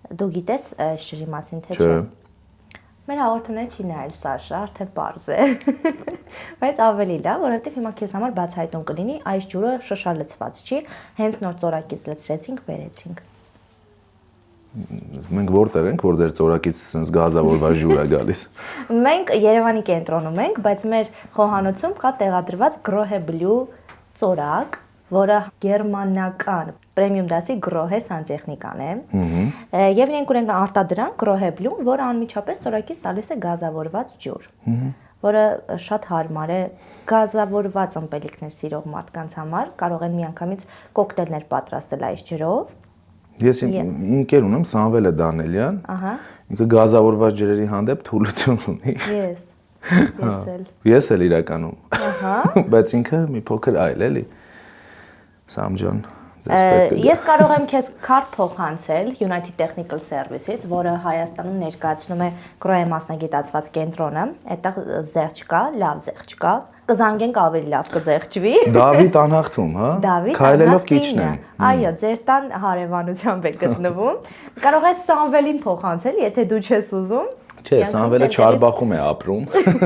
Դու գիտես այս ջրի մասին թե չէ։ Մեր հաղորդումները չի նայել Սաշա, արդեն պարզ է։ Բայց ավելի լավ, որովհետև հիմա քեզ համար բացահայտում կլինի, այս ջուրը շշալցված չի, հենց նոր ծորակից լցրեցինք, բերեցինք։ Մենք որտեղ ենք, որ դեր ծորակից sense գազավորված ջուր է գալիս։ Մենք Երևանի կենտրոնում ենք, բայց մեր խոհանոցում կա տեղադրված Grohe Blue ծորակ, որը գերմանական պրեմիում դասի Grohe սանտեխնիկան է։ Եվ իրենք ունեն արտադրանք Grohe Blue, որը անմիջապես ծորակից տալիս է գազավորված ջուր, որը շատ հարմար է գազավորված ըմպելիքներ սիրող մարդկանց համար, կարող են միանգամից կոկտեյլներ պատրաստել այս ջրով։ Ես ինքեր ունեմ Սամվելը Դանելյան։ Ահա։ Ինքը գազավորված ջրերի հանդեպ թուլություն ունի։ Ես էլ իրականում։ Ահա։ Բայց ինքը մի փոքր այլ էլի։ Սամ ջան։ Ես կարող եմ քեզ քարտ փոխանցել United Technical Service-ից, որը Հայաստանում ներկայացնում է Grohe մասնագիտացված կենտրոնը, այդտեղ զեղչ կա, լավ զեղչ կա, կզանգենք ավելի լավ կզեղչվի։ Դավիթ անհաղթում, հա։ Քայլելով կիչնեմ։ Այո, ձեր տան հարևանությամբ է գտնվում։ Կարող ես Սամվելին փոխանցել, եթե դու չես ուզում։ Չէ, Սամվելը Չարբախում է ապրում,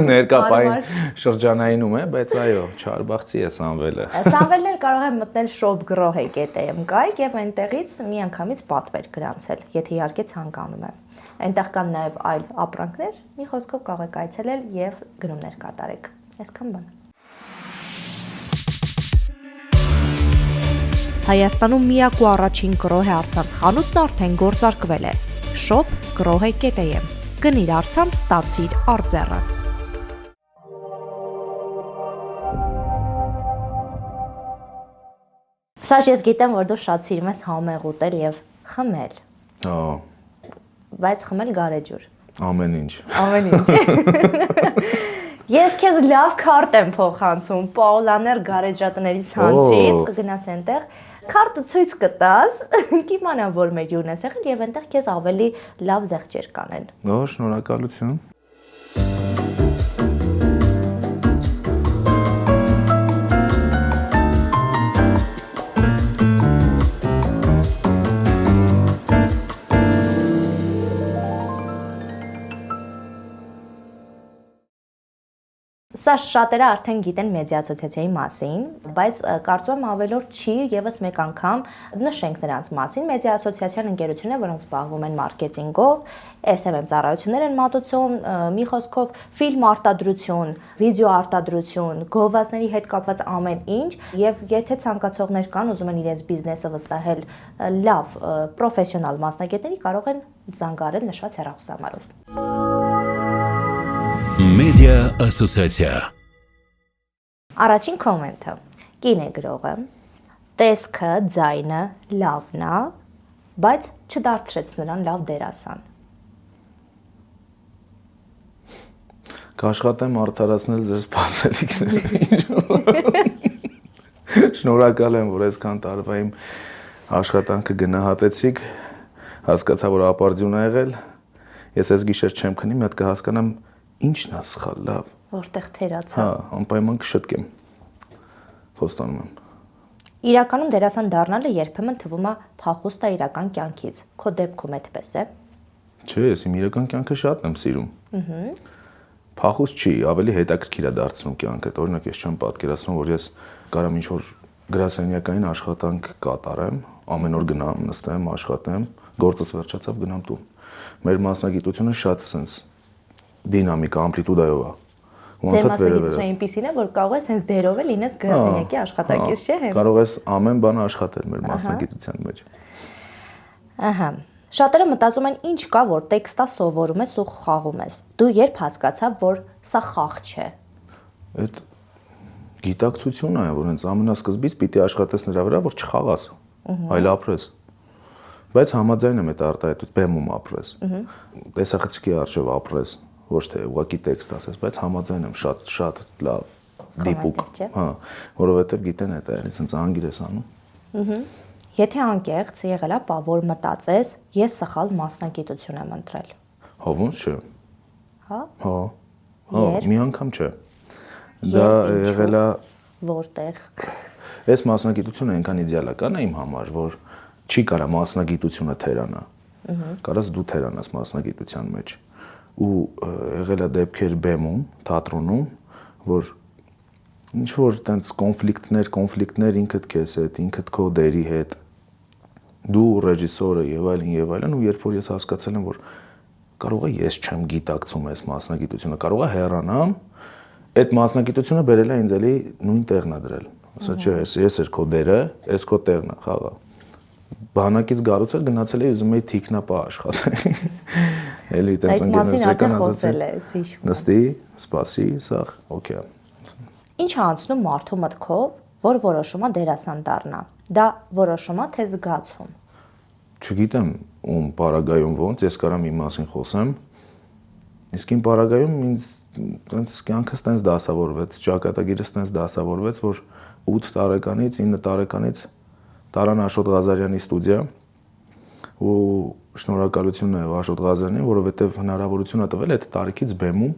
ներկապային շրջանայինում է, բայց այո, Չարբախցի է Սամվելը։ Սամվելն էլ կարող է մտնել shop grohe.am կայք եւ այնտեղից միանգամից պատվեր գրանցել, եթե իհարկե ցանկանում է։ Այնտեղ կան նաեւ այլ ապրանքներ, մի խոսքով կարող եք այցելել եւ գնումներ կատարեք։ Այսքան բան։ Հայաստանում միակ ու առաջին Grohe առցանց խանութն արդեն գործարկվել է։ shop grohe.am Գնիր առցանց, ստացիր արձեռը։ Սաշ, ես գիտեմ, որ դու շատ սիրում ես համեղ ուտել եւ խմել։ Հա։ Բայց խմել գարեջուր։ Ամեն ինչ։ Ամեն ինչ։ Ես քեզ լավ քարտ եմ փոխանցում Պաուլաներ գարեջատների ցանցից, կգնաս այնտեղ, քարտը ցույց կտաս, կիմանա որ մեր յուրն է եղել եւ այնտեղ քեզ ավելի լավ զեղչեր կանեն։ Շնորհակալություն։ Սա շատերը արդեն գիտեն մեդիա ասոցիացիայի մասին, բայց կարծում եմ ավելորդ չի եւս մեկ անգամ նշենք նրանց մասին։ Մեդիա ասոցիացիան ընկերություն է, որոնք զբաղվում են մարքեթինգով, SMM ծառայություններ են մատուցում, մի խոսքով ֆիլմ արտադրություն, վիդեո արտադրություն, գովազդների հետ կապված ամեն ինչ, եւ եթե ցանկացողներ կան, ուզում են իրենց բիզնեսը վստահել լավ պրոֆեսիոնալ մասնագետների, կարող են զանգարել նշված հեռախոսահամարով։ Մեդիա ասոցիացիա։ Առաջին կոմենտը։ Կին է գրողը։ Տեսքը, ձայնը լավն է, բայց չդարձրեց նրան լավ դերասան։ Կաշխատեմ արդարացնել ձեր սպասելիքները։ Շնորհակալ եմ, որ այսքան տարվա իմ աշխատանքը գնահատեցիք, հասկացա, որ ապարդյուն ա եղել։ Ես այս գիշեր չեմ քնի, մի հատ կհասկանամ ինչն է սխալ, լավ։ Որտեղ թերացա։ Հա, անպայման կշտկեմ։ Խոստանում եմ։ Իրականում դերասան դառնալը երբեմն թվում է փախուստ է իրական կյանքից։ Քո դեպքում այդպես է։ Չէ, ես իմ իրական կյանքը շատ եմ սիրում։ Փախուստ չի, ավելի հետաքրքիր է դարձնում կյանքը։ Օրինակ ես չեմ պատկերացնում, որ ես կարամ ինչ-որ գրասենյակային աշխատանք կատարեմ, ամեն օր գնամ, նստեմ, աշխատեմ, գործս վերջացավ, գնամ տուն։ Մեր մասնագիտությունը շատ sense դինամիկ, ամպլիտուդայով է։ Ձեր մասնագիտությունը այնպիսին է, որ կարող ես հենց դերով է լինես գրասենյակի աշխատակից, չէ՞ հենց։ Կարող ես ամեն բան աշխատել մեր մասնագիտության մեջ։ Ահա։ Շատերը մտածում են ինչ կա, որ տեքստա սովորում ես ու խաղում ես։ Դու երբ հասկացա, որ սա խաղ չէ։ Այդ գիտակցությունն է, որ հենց ամենասկզբից պիտի աշխատես նրա վրա, որ չխաղաս, այլ ապրես։ Բայց համաձայն եմ այդ արտահայտությունը բեմում ապրես։ Տեսախցիկի առջև ապրես, ոչ թե ուղղակի տեքստ ասես, բայց համաձայն եմ շատ լավ դիպուկ, հա, որովհետև գիտեն այդ է, հենց անգիր ես անում։ Եթե անկեղծ եղել է, որ մտածես, ես սխալ մասնագիտություն եմ ընտրել։ Հա, ոնց չէ։ Հա։ Հա, մի անգամ չէ։ Դա եղել է որտեղ։ Այս մասնագիտությունը այնքան իդեալական է իմ համար, որ չի կարա մասնագիտությունը թերանա։ Կարաս դու թերանաս մասնագիտության մեջ։ Ու եղել է դեպքեր բեմում, թատրոնում, որ ինչ որ տենց կոնֆլիկտներ ինքդ քեզ հետ, ինքդ քո դերի հետ, դու ռեժիսորը եւ այլն, ու երբ որ ես հասկացել եմ, որ կարող է ես չեմ գիտակցում այս մասնագիտությունը, կարող է հեռանամ, այդ մասնագիտությունը բերել է ինձ էլի նույն տեղն է դրել։ Ասա չէ, ես էր քո դերը, ես քո տեղն է, խաղա։ Բանակից գալուց էլ գնացել էի ուզում էի թիկնապա աշխատել։ Էլի տենց ընկերներական ասացել ես, նստի, սպասի, սա, օքեյ։ Ինչ է անցնում մարդու մտքով, որ որոշում է դերասան դառնա։ Դա որոշում է թե զգացում։ Չգիտեմ ում պարագայում ոնց, ես կարամ իմ մասին խոսեմ։ Իսկ իմ պարագայում ինձ տենց կյանքս տենց դասավորվեց, ճակատագիրս տենց դասավորվեց, որ 8 տարեկանից, 9 տարեկանից տարան Աշոտ Ղազարյանի ստուդիա ու շնորհակալություն է Աշոտ Ղազարյանին, որովհետև հնարավորություն է տվել այդ տարիքից բեմում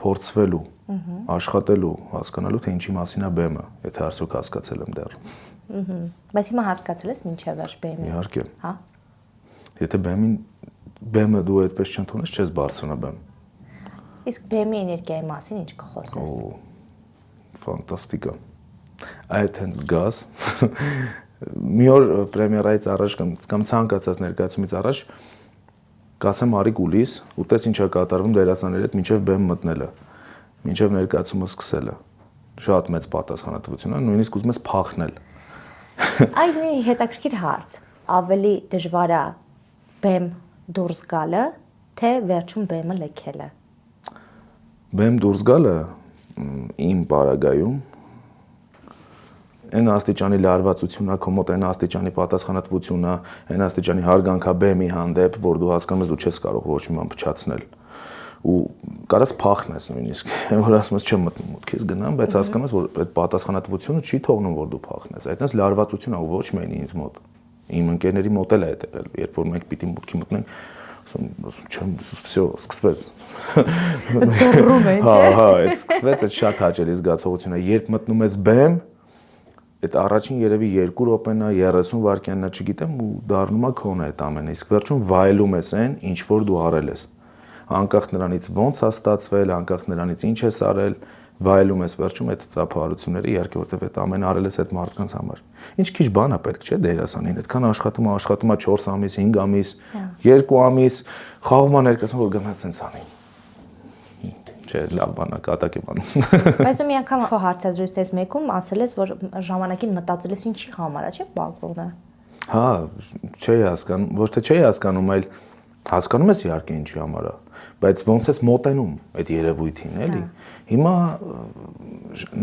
փորձվելու, աշխատելու, հասկանալու թե ինչի մասին է բեմը, եթե արդյոք հասկացել եմ դեռ։ Բայց հիմա հասկացել ես մինչև վերջ բեմը։ Իհարկե։ Հա։ Եթե բեմը դու այդպես չընդունես, չես բարձրանա բեմ։ Իսկ բեմի էներգիայի մասին ինչ կխոսես։ Ֆանտաստիկ է։ Այդ հենց զգաս։ Մի օր պրեմիերայից առաջ կամ ցանկացած ներկայացումից առաջ կասեմ արի կուլիս, ու տես ինչ է կատարվում դերասանների հետ մինչև բեմ մտնելը, մինչև ներկայացումը սկսելը։ Շատ մեծ պատասխանատվություն է, նույնիսկ ուզում ես փախնել։ Այ մի հետաքրքիր հարց։ Ավելի դժվար է բեմ դուրս գալը, թե վերջում բեմը լքելը։ Բեմ դուրս գալը իմ պարագայում այն աստիճանի լարվածությունն է, քո մոտ այն աստիճանի պատասխանատվությունն է, այն աստիճանի հարգանք է բեմի հանդեպ, որ դու հասկանում ես դու չես կարող ոչ մի բան փչացնել։ Ու կարաս փախնես նույնիսկ, որ ասում ես չեմ մտնում մուտքից գնամ, բայց հասկանաս, որ այդ պատասխանատվությունը չի թողնում, որ դու փախնես։ Այդտենց լարվածություն է ու ոչ միայն ինձ մոտ։ Իմ ընկերների մոտ էլ է այդ եղել, երբ որ մենք պիտի մուտքի մտնենք, ասում չեմ, всё, սկսվեց։ Դռում են, չէ՞։ Հա, այդ սկսվեց, այդ շատ հաճելի զգացողություն է, երբ մտնում ես բեմ, այդ առաջին երևի 2 րոպեն է, 30 վայրկյանն է, չգիտեմ, ու դառնում է քոնը այդ ամենը, իսկ վերջում վայելում ես այն, ինչ որ դու արել ես։ Անկախ նրանից ոնց է ստացվել, անկախ նրանից ինչ ես արել, վայելում ես վերջում այդ ծափահարությունները, իհարկե, որտեղ այդ ամենը արել ես այդ մարդկանց համար։ Ինչ քիչ բան է պետք, չէ՞, դերասանին, այդքան աշխատում է 4 ամիս, 5 ամիս, 2 ամիս, խաղում է ներկայացնում, որ գնաց sense անի։ Չէ, լավ բան է, կատակ եմ անում։ Բայց ու մի անգամ քո հարցազրույցից մեկում ասել ես, որ ժամանակին մտածել ես ինչի համար է, չէ՞, բակվողը։ Հա, չէի հասկանում, ոչ թե չէի հասկանում, այլ հասկանում ես իհարկե ինչի համար է, բայց ոնց ես մոտենում այդ երևույթին, էլի։ Հիմա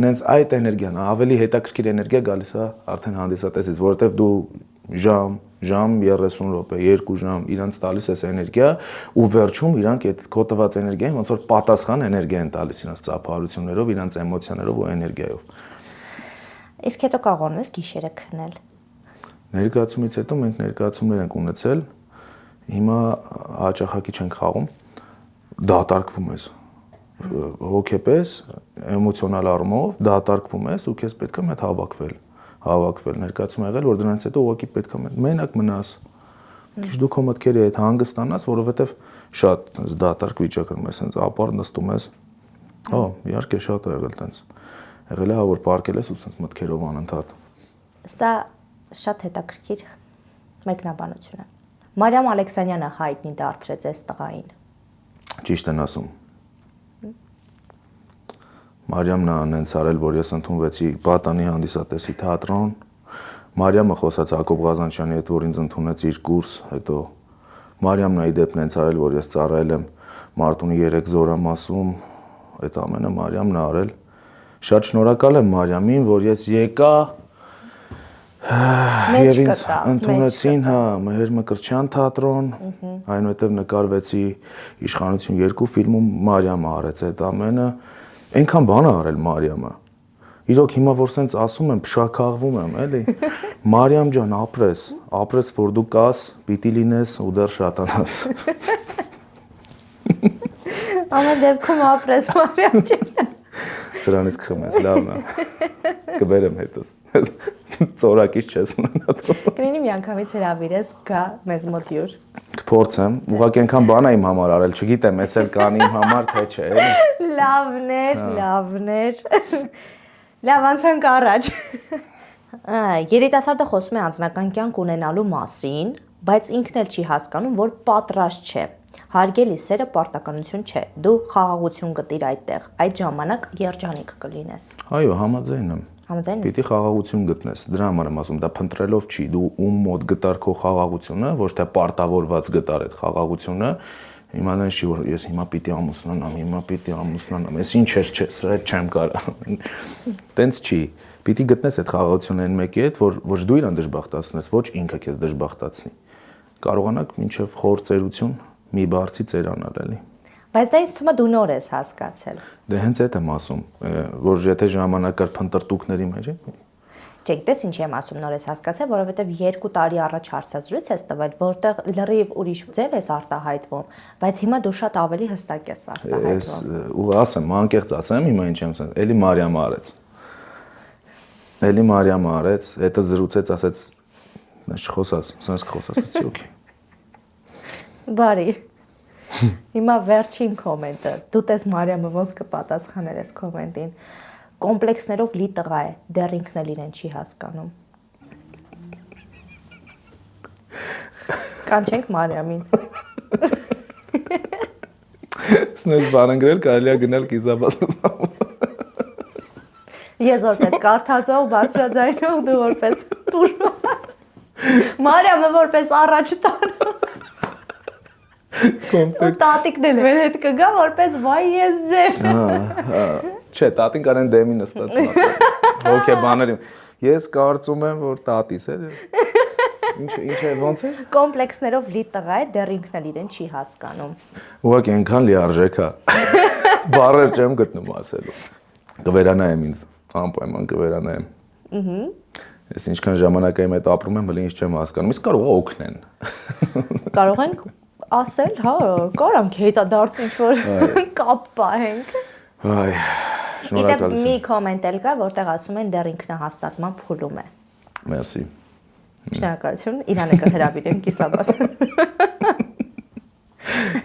նենց այդ էներգիան, ավելի հետաքրքիր էներգիա գալիս է արդեն հանդիսատեսից, որովհետև դու ժամ, ժամ 30 րոպե, 2 ժամ իրանց տալիս ես էներգիա ու վերջում իրանք այդ քո տված էներգիային ոնց որ պատասխան էներգիա են տալիս իրանց ծափահարություններով, իրանց էմոցիաներով ու էներգիայով։ Իսկ հետո կարողանում ես գիշերը քնել։ Ներկայացումից հետո մենք ներկայացումներ ենք ունեցել։ Հիմա հաճախակի չենք խաղում, դատարկվում ես հոգեպես, էմոցիոնալ առումով դատարկվում ես ու քեզ պետք է մեծ հավաքվել, ներկայացում եղել, որ դրանից հետո ուղղակի պետք է մենակ մնաս։ Քիչ դու քո մտքերի հետ հանգստանաս, որովհետև շատ դատարկ վիճակ եմ, այսինքն ապար նստում ես։ Հա, իհարկե շատ է եղել տենց։ Եղել է հա որ պարկել ես ու տենց մտքերով անընդհատ։ Սա շատ հետաքրքիր մեկնաբանություն է։ Մարիամ Ալեքսանյանը հայտնի դարձրեց այս տղային։ Ճիշտ են ասում։ Մարիամն է անենց արել, որ ես ընդունվեցի Պատանի հանդիսատեսի թատրոն։ Մարիամը խոսած Հակոբ Ղազանչյանի հետ, որ ինձ ընդունեց իր կուրս, հետո Մարիամն է ի դեպն հենց արել, որ ես ծառայել եմ Մարտունի 3 զորամասում, այդ ամենը Մարիամն է արել։ Շատ շնորհակալ եմ Մարիամին, որ ես եկա եւ ինձ ընդունեցին, հա, Մհեր Մկրտչյան թատրոն, այնուհետև նկարվեցի Իշխանություն 2 ֆիլմում Մարիամը արեց այդ ամենը։ Այնքան բան է արել Մարիամը։ Իրոք հիմա որ սենց ասում եմ, փշաքաղվում եմ, էլի։ Մարիամ ջան, ապրես, որ դու կաս, պիտի լինես ու դեռ շատանաս։ Ամեն դեպքում ապրես Մարիամ ջան։ Սրանից կխմես, լավն է։ Կբերեմ հետս։ Ծորակից չես ունենա դու։ Կլինի միանգամից հրավիրես գա մեզ մոտ յուր։ Կփորձեմ, ուղղակի այնքան բան է իմ համար արել, չգիտեմ, էս էլ կան իմ համար թե չէ, էլի։ Լավներ։ Լավ անցանք առաջ։ Երիտասարդը խոսում է անձնական կյանք ունենալու մասին, բայց ինքն էլ չի հասկանում, որ պատրաստ չէ։ Հարգելի սերը պարտականություն չէ։ Դու խաղաղություն գտիր այդտեղ։ Այդ ժամանակ երջանիկ կլինես։ Այո, համաձայն եմ։ Համաձայն ես։ Պիտի խաղաղություն գտնես։ Դրա համար եմ ասում, դա փնտրելով չի, դու ում մոտ գտար քո խաղաղությունը, ոչ թե պարտավորված գտար այդ խաղաղությունը, իմանալ չի, որ ես հիմա պիտի ամուսնանամ, ես ինչ չէ, սրա չեմ կարող։ Տենց չի։ Պիտի գտնես այդ խաղաղությունն մեկի հետ, որ ոչ դու իրան դժբախտացնես, ոչ ինքը քեզ դժբախտացնի։ Կարողանաք մինչև խոր ծերություն մի բարձի ծերանալ էլի։ Բայց դա ինձ թվում է դու նոր ես հասկացել։ Դե հենց այդ եմ ասում, որ եթե ժամանակ կար փնտրտուքների մեջ է։ Չէ, գիտես ինչի եմ ասում նոր ես հասկացել, որովհետև 2 տարի առաջ հարցազրույց ես տվել, որտեղ լրիվ ուրիշ ձև ես արտահայտվում, բայց հիմա դու շատ ավելի հստակ ես արտահայտվում։ Ու ասեմ, անկեղծ ասեմ, հիմա ինչ եմ ասում, էլի Մարիամը արեց, հետո զրուցեց, ասեց, չխոսաս, սենց խոսաս, ասեցի, օքեյ։ Բարի։ Հիմա վերջին կոմենտը։ Դու տես Մարիամը ոնց կպատասխաներ այս կոմենտին։ Կոմպլեքսներով լի տղա է, դեռ ինքն էլ իրեն չի հասկանում։ Կանչենք Մարիամին։ Սնես բան գրել, կարելի է գնել կիզաբասում։ Ես որպես կարդացող, բարձրաձայնող, դու որպես տուրված։ Մարիամը որպես առաջ տանող։ Ու տատիկն էլ մեր հետ կգա որպես վայ ես ձեր։ Չէ, տատին կարեն դեմի նստած հոգեբաների։ Ես կարծում եմ, որ տատիս է։ Ինչ է, ոնց է։ Կոմպլեքսներով լի տղա է, դեռ ինքն էլ իրեն չի հասկանում։ Ուղղակի այնքան լիարժեք է։ Բառեր չեմ գտնում ասելու։ Կվերանայեմ ինձ, անպայման կվերանայեմ։ Ես ինչքան ժամանակային հետ ապրում եմ, հələ ինչ չեմ հասկանում։ Իսկ կարող է օգնեն։ Կարող ենք ասել, հա, կարանք հետադարձ ինչ-որ կապ պահենք։ Այ, շնորհակալություն։ Մի կոմենտ էլ կա, որտեղ ասում են դեռ ինքնահաստատման փուլում է։ Մերսի։ Շնորհակալություն, իրան եկա հրավիրեմ կիսաբաս։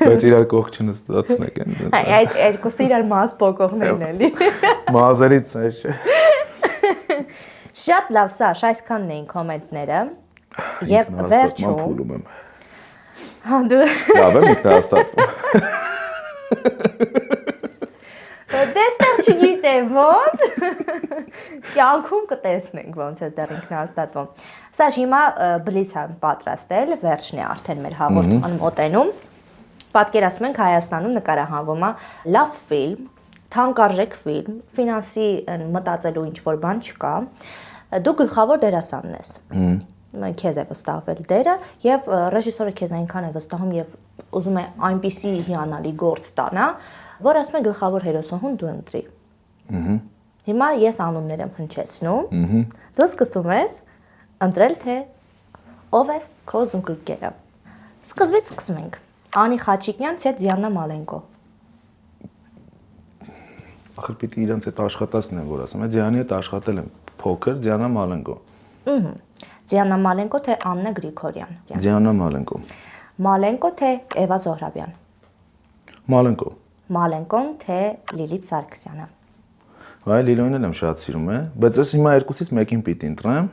Բայց իրար կողք չնստացնեք են։ Այդ երկուսը իրար մաս փոկողներն էլի։ Մազերից է, չէ։ Շատ լավ, Սաշ, այսքանն էին կոմենտները։ Եվ վերջում Հա դու լավ եմ ինքնահաստատվում։ Դեստեղ չգիտեմ ոնց։ Կյանքում կտեսնենք ոնց ես դեռ ինքնահաստատվում։ Սաշ, հիմա բլից եմ պատրաստել, վերջն է արդեն մեր հաղորդման մոտենում։ Պատկերացնում ենք Հայաստանում նկարահանվում է լավ ֆիլմ, թանկարժեք ֆիլմ, ֆինանսի մտածելու ինչ-որ բան չկա։ Դու գլխավոր դերասանն ես։ քեզ է վստահվել դերը եւ ռեժիսորը քեզ այնքան է վստահում եւ ուզում է այնպիսի հիանալի գործ տանա, որ ասում է գլխավոր հերոսուհուն դու ընտրի։ Հիմա ես անուններ եմ հնչեցնում։ Դու սկսում ես ընտրել թե ով է քո զուգընկերը։ Սկզբից սկսում ենք։ Անի Խաչիկյան, թե Դիանա Մալենկո։ Ախր պիտի իրենց այդ աշխատածն են, որ ասում եմ, Դիանի հետ աշխատել եմ փոքր, Դիանա Մալենկո։ Դիանա Մալենկո, թե Աննա Գրիգորյան։ Դիանա Մալենկո։ Մալենկո, թե Էվա Զոհրաբյան։ Մալենկո։ Մալենկոն, թե Լիլիթ Սարգսյանը։ Այ Լիլոյին եմ շատ սիրում է, բայց ես հիմա երկուսից մեկին պիտի ընտրեմ։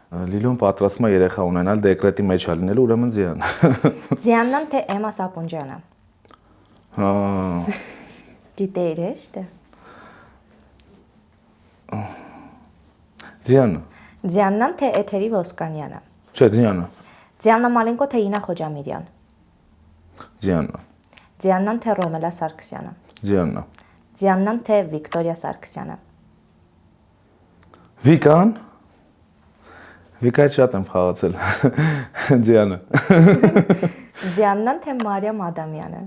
Լիլոն պատրաստվում է երեխա ունենալ, դեկրետի մեջ է լինելու, ուրեմն Դիան։ Դիանան, թե Էմա Սապունջյանը։ Հա։ Գիտեիր էշտը։ Դիանա։ Դիանան, թե Էթերի Ոսկանյանը։ Չէ, Դիանա։ Դիանա Մալենկո, թե Ինա Խոջամիրյան։ Դիանա։ Դիանան, թե Ռոմելա Սարգսյանը։ Դիանա։ Դիանան, թե Վիկտորիա Սարգսյանը։ Վիկան։ Վիկայից շատ եմ խաղացել։ Դիանա։ Դիանան, թե Մարիամ Ադամյանը։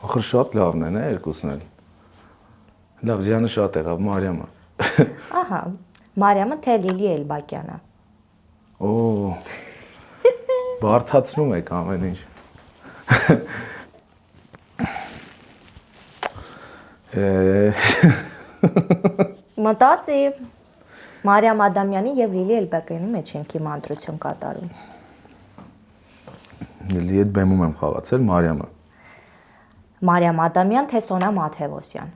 Ախր շատ լավն են, երկուսն էլ։ Լավ, Դիանը շատ եղավ, Մարիամը։ Ահա, Մարիամը, թե Լիլի Էլբակյանը։ Օ։ Բարթացնում եք ամեն ինչ։ Մտածի Մարիամ Ադամյանի եւ Լիլի Էլբակյանի մեջ ենք հիմա ընտրություն կատարում։ Լիլի հետ բեմում եմ խաղացել, Մարիամը։ Մարիամ Ադամյան, թե Սոնա Մաթևոսյան։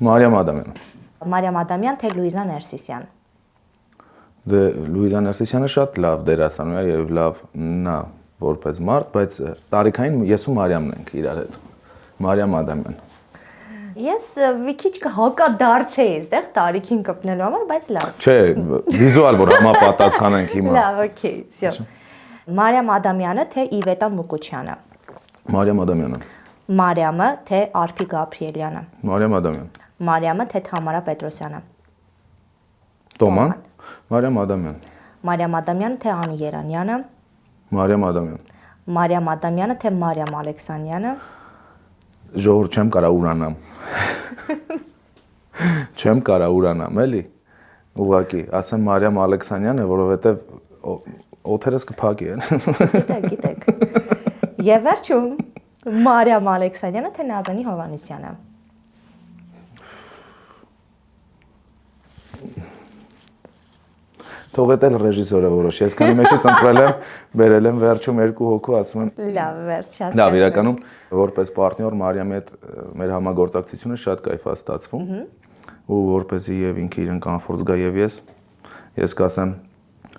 Մարիամ Ադամյանը։ Մարիամ Ադամյան, թե Լուիզա Ներսիսյան։ Դե Լուիզա Ներսիսյանը շատ լավ դերասան է եւ լավ նա որպես մարդ, բայց տարիքային ես ու Մարիամն ենք իրար հետ։ Մարիամ Ադամյան։ Ես մի քիչ կհակադարձեի այստեղ տարիքին կպնելու համար, բայց լավ։ Չէ, վիզուալ որ համապատասխանենք հիմա։ Լավ, օքեյ, всё։ Մարիամ Ադամյանը, թե Իվետա Մուկուչյանը։ Մարիամ Ադամյանը։ Մարիամը, թե Արփի Գաբրիելյանը։ Մարիամ Ադամյան։ Մարիամը, թե Թամարա Պետրոսյանը։ Տոման։ Մարիամ Ադամյան։ Մարիամ Ադամյանը, թե Անի Երանյանը։ Մարիամ Ադամյան։ Մարիամ Ադամյանը, թե Մարիամ Ալեքսանյանը։ Ժողովուրդ չեմ կարա ուրանամ։ Չեմ կարա ուրանամ, էլի։ Ուղղակի, ասեմ Մարիամ Ալեքսանյանը, որովհետև օթերս կփակի են։ Գիտեք։ Եվ վերջում Մարիամ Ալեքսանյանը, թե Նազանի Հովանեսյանը։ Թողեցել ռեժիսորը որոշ։ Ես քանի մեջից ընտրել եմ, բերել եմ վերջում երկու հոգու, ասում եմ։ Լավ, վերջ, հասկացա։ Լավ, իրականում որպես պարտներ Մարիամի հետ մեր համագործակցությունը շատ կայֆ է ստացվում։ Ու որպեսզի եւ ինքը իրեն կոմֆորտ զգա եւ ես կասեմ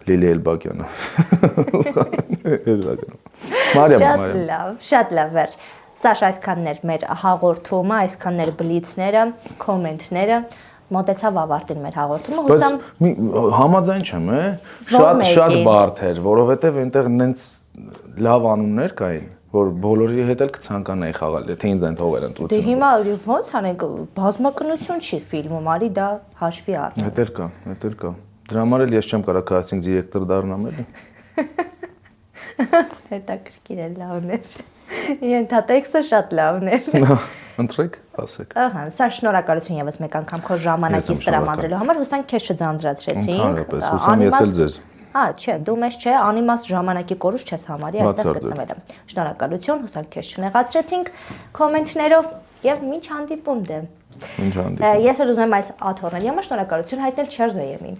Լիլի Էլբակյանը։ Մարիամ։ Շատ լավ, վերջ։ Սաշ, այսքանն էր մեր հաղորդումը, այսքանն էր բլիցները, կոմենտները։ Մոտեցավ ավարտին մեր հաղորդումը, հուսամ համաձայն չեմ, շատ բարդ էր, որովհետև այնտեղ նենց լավ անուններ կային, որ բոլորի հետ էլ կցանկանայի խաղալ, եթե ինձ են թողել ընտրությունը։ Դե հիմա ոնց անենք, բազմակնություն չի ֆիլմում, արի դա հաշվի առնենք։ Հետեր կա։ Դրա համար էլ ես չեմ կարող կաստինգ դիրեկտոր դառնամ էլի։ Հետաքրքիր է, լավն էր։ Ենթա տեքստը շատ լավն էր։ Ընտրեք, ասեք։ Ահա, սա շնորհակալություն եւս մեկ անգամ քո ժամանակից տրամադրելու համար, հուսանք քեզ չձանձրացրեցինք։ Հա, չէ, դու մեզ չէ, անիմաստ ժամանակի կորուս չես համարի այստեղ գտնվելը։ Շնորհակալություն, հուսանք քեզ չնեղացրեցինք կոմենտներով եւ մինչ հանդիպում դե։ Մինչ հանդիպում։ Ես էլ ուզում եմ այս աթոռների համար շնորհակալություն հայտնել Չերզեյեմին։